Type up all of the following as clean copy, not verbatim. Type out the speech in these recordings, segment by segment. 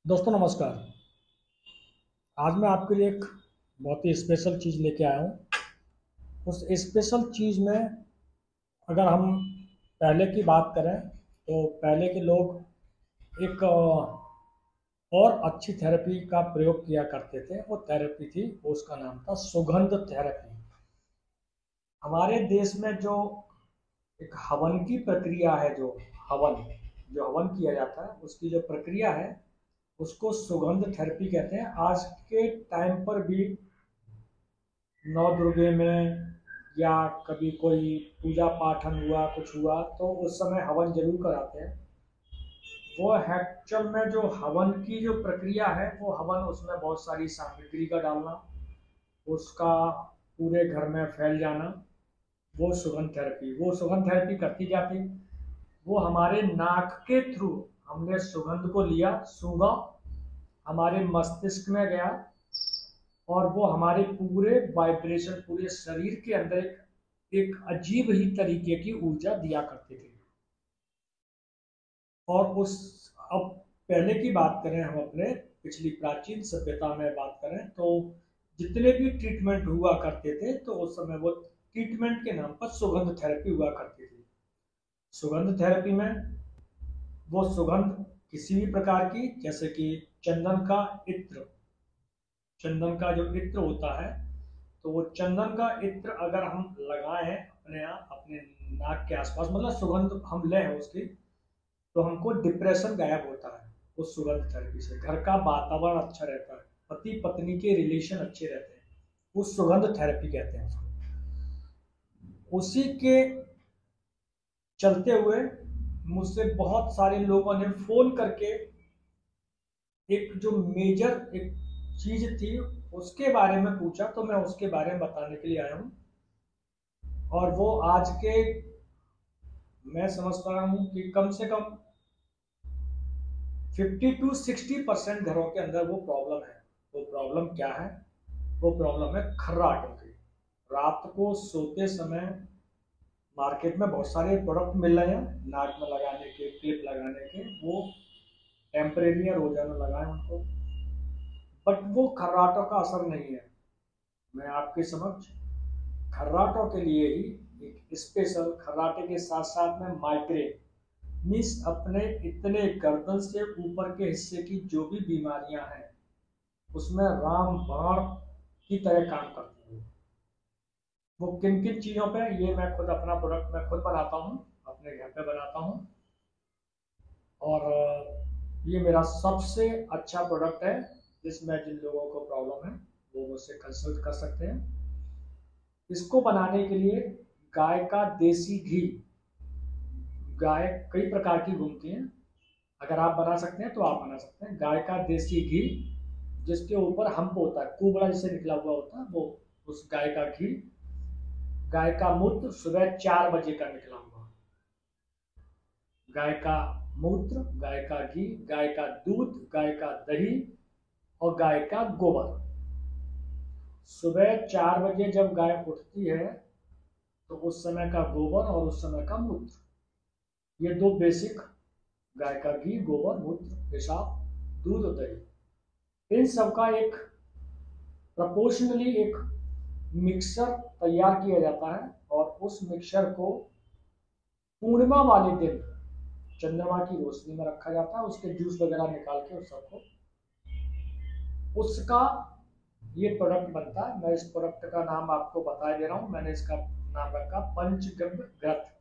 दोस्तों नमस्कार। आज मैं आपके लिए एक बहुत ही स्पेशल चीज़ लेके आया हूँ। उस स्पेशल चीज़ में अगर हम पहले की बात करें तो पहले के लोग एक और अच्छी थेरेपी का प्रयोग किया करते थे। वो थेरेपी थी, उसका नाम था सुगंध थेरेपी। हमारे देश में जो एक हवन की प्रक्रिया है, हवन जो हवन किया जाता है उसकी जो प्रक्रिया है उसको सुगंध थेरेपी कहते हैं। आज के टाइम पर भी नौ दुर्गे में या कभी कोई पूजा पाठन हुआ, कुछ हुआ तो उस समय हवन जरूर कराते हैं। वो एक्चुअल में जो हवन की जो प्रक्रिया है, वो हवन उसमें बहुत सारी सामग्री का डालना, उसका पूरे घर में फैल जाना, वो सुगंध थेरेपी करती जाती। वो हमारे नाक के थ्रू हमने सुगंध को लिया, सूंघा, हमारे मस्तिष्क में गया और वो हमारे पूरे वाइब्रेशन, पूरे शरीर के अंदर एक अजीब ही तरीके की ऊर्जा दिया करते थे। और उस अब पहले की बात करें, हम अपने पिछली प्राचीन सभ्यता में बात करें तो जितने भी ट्रीटमेंट हुआ करते थे तो उस समय वो ट्रीटमेंट के नाम पर सुगंध थेरेपी हुआ करती थी। सुगंध थेरेपी में वो सुगंध किसी भी प्रकार की, जैसे कि चंदन का इत्र, चंदन का जो इत्र होता है, तो वो चंदन का इत्र अगर हम लगाएं अपने यहाँ अपने नाक के आसपास, मतलब सुगंध हम लें उसकी, तो हमको डिप्रेशन गायब होता है। उस सुगंध थेरेपी से घर का वातावरण अच्छा रहता है, पति पत्नी के रिलेशन अच्छे रहते हैं। उस सुगंध थेरेपी कहते हैं उसको। उसी के चलते हुए मुझसे बहुत सारे लोगों ने फोन करके एक जो मेजर एक चीज थी उसके बारे में पूछा, तो मैं उसके बारे में बताने के लिए आया हूँ। और वो आज के, मैं समझता हूँ कि कम से कम 50 to 60% घरों के अंदर वो प्रॉब्लम है। वो प्रॉब्लम क्या है? वो प्रॉब्लम है खर्राटों की। रात को सोते समय मार्केट में बहुत सारे प्रोडक्ट मिल रहे हैं नाक में लगाने के, क्लिप लगाने के, वो टेम्परेरी है, रोजाना लगाएं उनको, बट वो खर्राटों का असर नहीं है। मैं आपके समक्ष खर्राटों के लिए ही एक स्पेशल, खर्राटे के साथ साथ में माइग्रेन मीन्स अपने इतने गर्दन से ऊपर के हिस्से की जो भी बीमारियां हैं उसमें राम बाण की तरह काम करती है। वो किन किन चीज़ों पे, ये मैं खुद अपना प्रोडक्ट मैं खुद बनाता हूँ, अपने घर पे बनाता हूँ। और ये मेरा सबसे अच्छा प्रोडक्ट है जिसमें जिन लोगों को प्रॉब्लम है वो मुझसे कंसल्ट कर सकते हैं। इसको बनाने के लिए गाय का देसी घी, गाय कई प्रकार की घूमती हैं, अगर आप बना सकते हैं तो आप बना सकते हैं। गाय का देसी घी जिसके ऊपर हम्प होता है, कुबड़ा जिसे निकला हुआ होता है, वो उस गाय का घी। गाय का मूत्र सुबह 4 बजे का निकला हुआ, गाय का मूत्र, गाय का घी, गाय का दूध, गाय का दही और गाय का गोबर। सुबह 4 बजे जब गाय उठती है तो उस समय का गोबर और उस समय का मूत्र, ये दो बेसिक, गाय का घी, गोबर, मूत्र, पेशाब, दूध और दही, इन सब का एक प्रपोर्शनली एक मिक्सर तैयार किया जाता है। और उस मिक्सर को पूर्णिमा वाले दिन चंद्रमा की रोशनी में रखा जाता है, उसके जूस वगैरह निकाल के उस सबको, उसका ये प्रोडक्ट बनता है। मैं इस प्रोडक्ट का नाम आपको बता दे रहा हूँ, मैंने इसका नाम रखा पंचगव्य ग्रथ।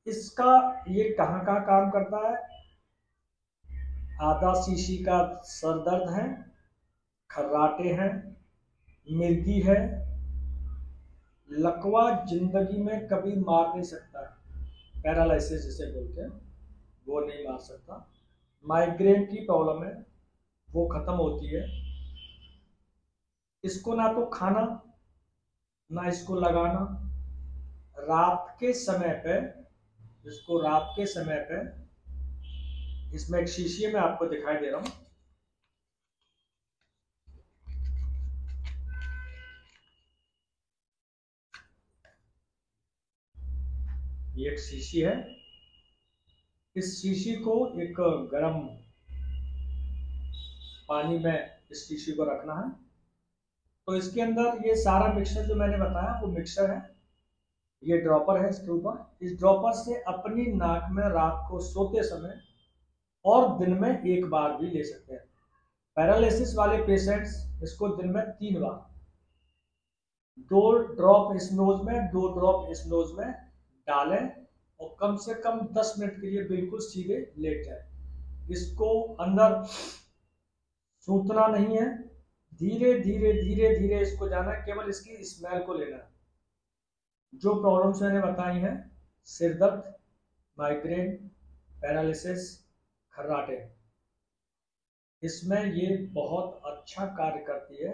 इसका ये कहाँ कहाँ काम करता है? आधा शीशी का सर दर्द है, खर्राटे हैं, मिर्गी है, लकवा जिंदगी में कभी मार नहीं सकता, पैरालिसिस जिसे बोलते हैं, वो नहीं मार सकता। माइग्रेन की प्रॉब्लम है, वो खत्म होती है। इसको ना तो खाना, ना इसको लगाना, रात के समय पे, इसको रात के समय पे, इसमें एक शीशी में आपको दिखाई दे रहा हूँ, ये एक शीशी है, इस शीशी को एक गर्म पानी में इस शीशी को रखना है। तो इसके अंदर ये सारा मिक्सचर जो मैंने बताया वो मिक्सचर है, ये ड्रॉपर है इसके ऊपर। इस ड्रॉपर से अपनी नाक में रात को सोते समय और दिन में एक बार भी ले सकते हैं। पैरालिसिस वाले पेशेंट्स इसको दिन में 3 बार, 2 ड्रॉप इस नोज में, 2 ड्रॉप इस नोज में डालें और कम से कम 10 मिनट के लिए बिल्कुल सीधे लेट जाए। इसको अंदर सूतना नहीं है, धीरे धीरे धीरे धीरे इसको जाना है, केवल इसकी स्मेल को लेना है। जो प्रॉब्लम्स मैंने बताई हैं, सिर दर्द, माइग्रेन, पैरालिसिस, खर्राटे, इसमें ये बहुत अच्छा कार्य करती है।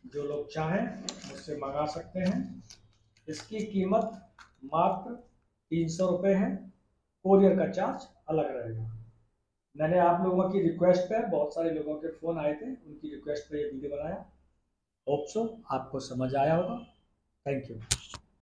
जो लोग चाहें मुझसे मंगा सकते हैं। इसकी कीमत मात्र 300 रुपये है, कोरियर का चार्ज अलग रहेगा। मैंने आप लोगों की रिक्वेस्ट पे, बहुत सारे लोगों के फ़ोन आए थे, उनकी रिक्वेस्ट पे ये वीडियो बनाया। होप सो आपको समझ आया होगा। Thank you.